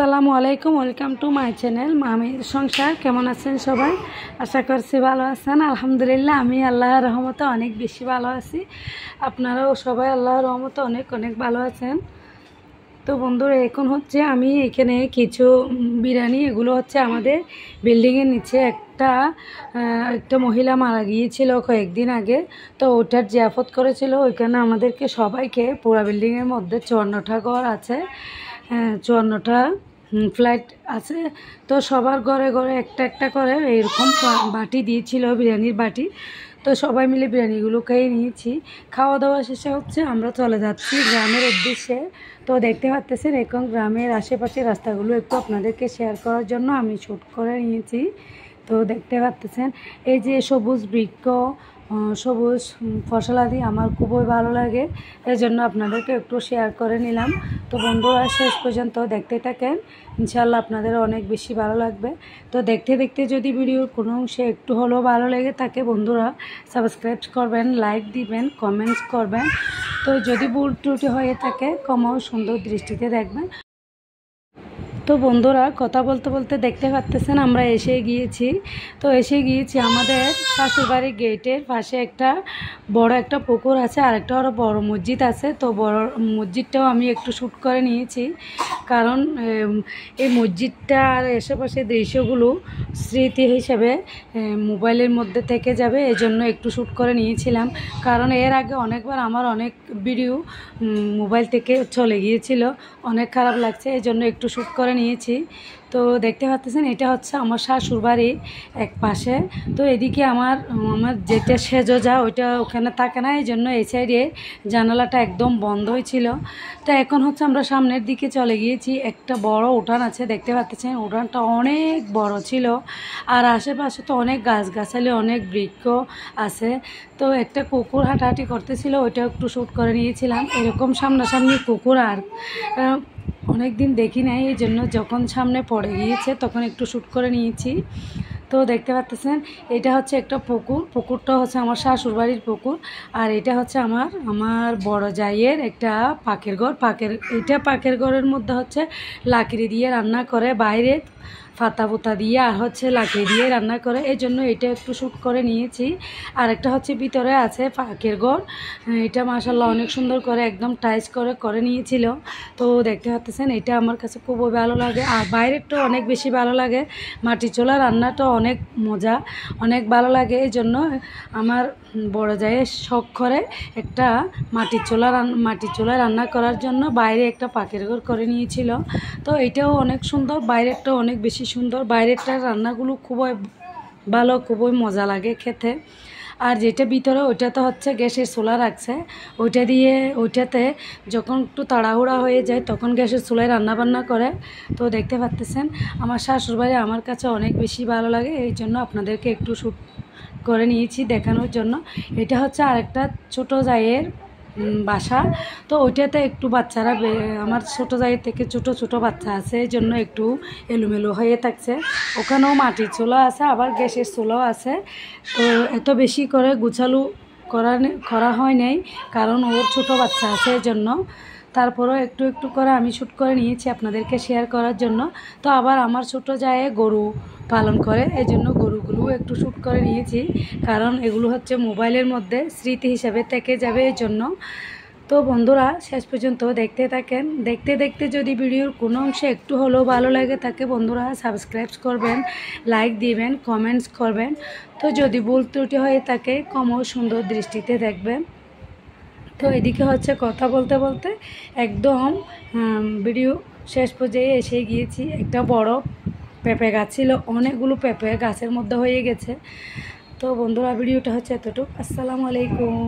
আসসালামু আলাইকুম, welcome to my channel মামির সংসার। কেমন আছেন সবাই? আশা করছি ভালো আছেন। আলহামদুলিল্লাহ, আমি আল্লাহর রহমতে অনেক বেশি ভালো আছি। আপনারাও সবাই আল্লাহর রহমতে অনেক অনেক ভালো আছেন। তো বন্ধুরা, এখন হচ্ছে আমি এখানে কিছু বিরিয়ানি, এগুলো হচ্ছে আমাদের বিল্ডিংয়ের নিচে একটা মহিলা মারা গিয়েছিল কয়েকদিন আগে। তো ওটার জিয়াফত করেছিল। ওইখানে আমাদেরকে সবাইকে, পুরা বিল্ডিংয়ের মধ্যে 54টা ঘর আছে, 54টা ফ্ল্যাট আছে। তো সবার ঘরে ঘরে একটা একটা করে এরকম বাটি দিয়েছিল, বিরিয়ানির বাটি। তো সবাই মিলে বিরিয়ানিগুলো খেয়ে নিয়েছি। খাওয়া দাওয়া শেষে হচ্ছে আমরা চলে যাচ্ছি গ্রামের উদ্দেশ্যে। তো দেখতে পাচ্ছেন, এখন গ্রামের আশেপাশে রাস্তাগুলো একটু আপনাদেরকে শেয়ার করার জন্য আমি শ্যুট করে নিয়েছি। তো দেখতে পাচ্ছেন, এই যে সবুজ বৃক্ষ, সবুজ ফসলাদি আমার খুবই ভালো লাগে, এই জন্য আপনাদেরকে একটু শেয়ার করে নিলাম। তো বন্ধুরা, শেষ পর্যন্ত দেখতে থাকেন, ইনশাআল্লাহ আপনাদের অনেক বেশি ভালো লাগবে। তো দেখতে দেখতে যদি ভিডিওর কোনো অংশে একটু হলেও ভালো লেগে থাকে, বন্ধুরা সাবস্ক্রাইব করবেন, লাইক দিবেন, কমেন্টস করবেন। তো যদি ভুল ত্রুটি হয়ে থাকে, ক্ষমা ও সুন্দর দৃষ্টিতে দেখবেন। তো বন্ধুরা, কথা বলতে বলতে দেখতে পাচ্ছেন আমরা এসে গিয়েছি আমাদের শ্বশুরবাড়ির গেটের পাশে বড় একটা পুকুর আছে, আর একটা আরও বড় মসজিদ আছে। তো বড় মসজিদটাও আমি একটু শ্যুট করে নিয়েছি, কারণ এই মসজিদটা আর আশেপাশের দৃশ্যগুলো স্মৃতি হিসেবে মোবাইলের মধ্যে থেকে যাবে, এই জন্য একটু শ্যুট করে নিয়েছিলাম। কারণ এর আগে অনেকবার আমার অনেক ভিডিও মোবাইল থেকে চলে গিয়েছিল, অনেক খারাপ লাগছে, এই জন্য একটু শ্যুট করে নিয়েছি। তো দেখতে পাচ্ছেন, এটা হচ্ছে আমার শ্বশুরবাড়ির এক পাশে। তো এদিকে আমার যেটা সেজো যা ওইটা ওখানে থাকে না, এই জন্য এই সাইডে জানালাটা একদম বন্ধ হয়েছিল। তো এখন হচ্ছে আমরা সামনের দিকে চলে গিয়েছি। একটা বড় উঠান আছে, দেখতে পাচ্ছেন উঠানটা অনেক বড় ছিল, আর আশেপাশে তো অনেক গাছগাছালি, অনেক বৃক্ষ আছে। তো একটা কুকুর হাঁটাহাঁটি করতেছিল, ওইটা একটু শ্যুট করে নিয়েছিলাম। এরকম সামনাসামনি কুকুর আর অনেক দিন দেখি নাই, এই জন্য যখন সামনে পড়ে গিয়েছে তখন একটু শ্যুট করে নিয়েছি। তো দেখতে পাচ্ছেন, এটা হচ্ছে একটা পুকুরটা হচ্ছে আমার শ্বশুরবাড়ির পুকুর, আর এটা হচ্ছে আমার বড় জায়ের একটা পাকের ঘরের মধ্যে হচ্ছে লাকড়ি দিয়ে রান্না করে, বাইরে পাতা দিয়ে আর হচ্ছে লাকড়ি দিয়ে রান্না করে, এই জন্য এটা একটু শ্যুট করে নিয়েছি। আর একটা হচ্ছে ভিতরে আছে পাকের ঘর, এটা মাশাআল্লাহ অনেক সুন্দর করে একদম টাইস করে নিয়েছিল। তো দেখতে পাচ্ছেন, এটা আমার কাছে খুবই ভালো লাগে, আর বাইরেরটাও অনেক বেশি ভালো লাগে। মাটি চুলা রান্নাটা অনেক মজা, অনেক ভালো লাগে, এই জন্য আমার বড় জায়ের শখ করে একটা মাটির চুলা রান্না করার জন্য বাইরে একটা পাকের ঘর করে নিয়েছিল। তো এটাও অনেক সুন্দর, বাইরেরটাও অনেক বেশি সুন্দর। বাইরেরটার রান্নাগুলো খুবই ভালো, খুবই মজা লাগে খেতে। আর যেটা ভিতরে ওইটাতে হচ্ছে গ্যাসের চুলা রাখছে, ওইটাতে যখন একটু তাড়াহুড়া হয়ে যায় তখন গ্যাসের চুলায় রান্নাবান্না করে। তো দেখতে পাচ্ছেন, আমার শ্বশুরবাড়ি আমার কাছে অনেক বেশি ভালো লাগে, এই জন্য আপনাদেরকে একটু শ্যুট করে নিয়েছি দেখানোর জন্য। এটা হচ্ছে আরেকটা ছোট জায়ের বাসা। তো ওইটাতে একটু বাচ্চারা, আমার ছোটো জায়ের থেকে ছোট বাচ্চা আছে, এই জন্য একটু এলোমেলো হয়ে থাকছে। ওখানেও মাটির চুলা আছে, আবার গ্যাসের চুলাও আছে। তো এত বেশি করে গুছালু করা হয় নাই, কারণ ওর ছোট বাচ্চা আছে, এই জন্য। তারপরেও একটু একটু করে আমি শ্যুট করে নিয়েছি আপনাদেরকে শেয়ার করার জন্য। তো আবার আমার ছোটো জায়ে গরু পালন করে, এই জন্য গরুগুলোও একটু শ্যুট করে নিয়েছি, কারণ এগুলো হচ্ছে মোবাইলের মধ্যে স্মৃতি হিসাবে থেকে যাবে, এই জন্য। তো বন্ধুরা, শেষ পর্যন্ত দেখতে থাকেন। দেখতে দেখতে যদি ভিডিওর কোনো অংশে একটু হলেও ভালো লাগে থাকে, বন্ধুরা সাবস্ক্রাইব করবেন, লাইক দিবেন, কমেন্টস করবেন। তো যদি ভুল ত্রুটি হয়ে থাকে, ক্ষমা ও সুন্দর দৃষ্টিতে দেখবেন। তো এদিকে হচ্ছে কথা বলতে বলতে একদম ভিডিও শেষ পর্যায়ে এসে গিয়েছি। একটা বড় পেঁপে গাছ ছিল, অনেকগুলো পেঁপে গাছের মধ্যে হয়ে গেছে। তো বন্ধুরা, ভিডিওটা হচ্ছে এতটুকু। আসসালামু আলাইকুম।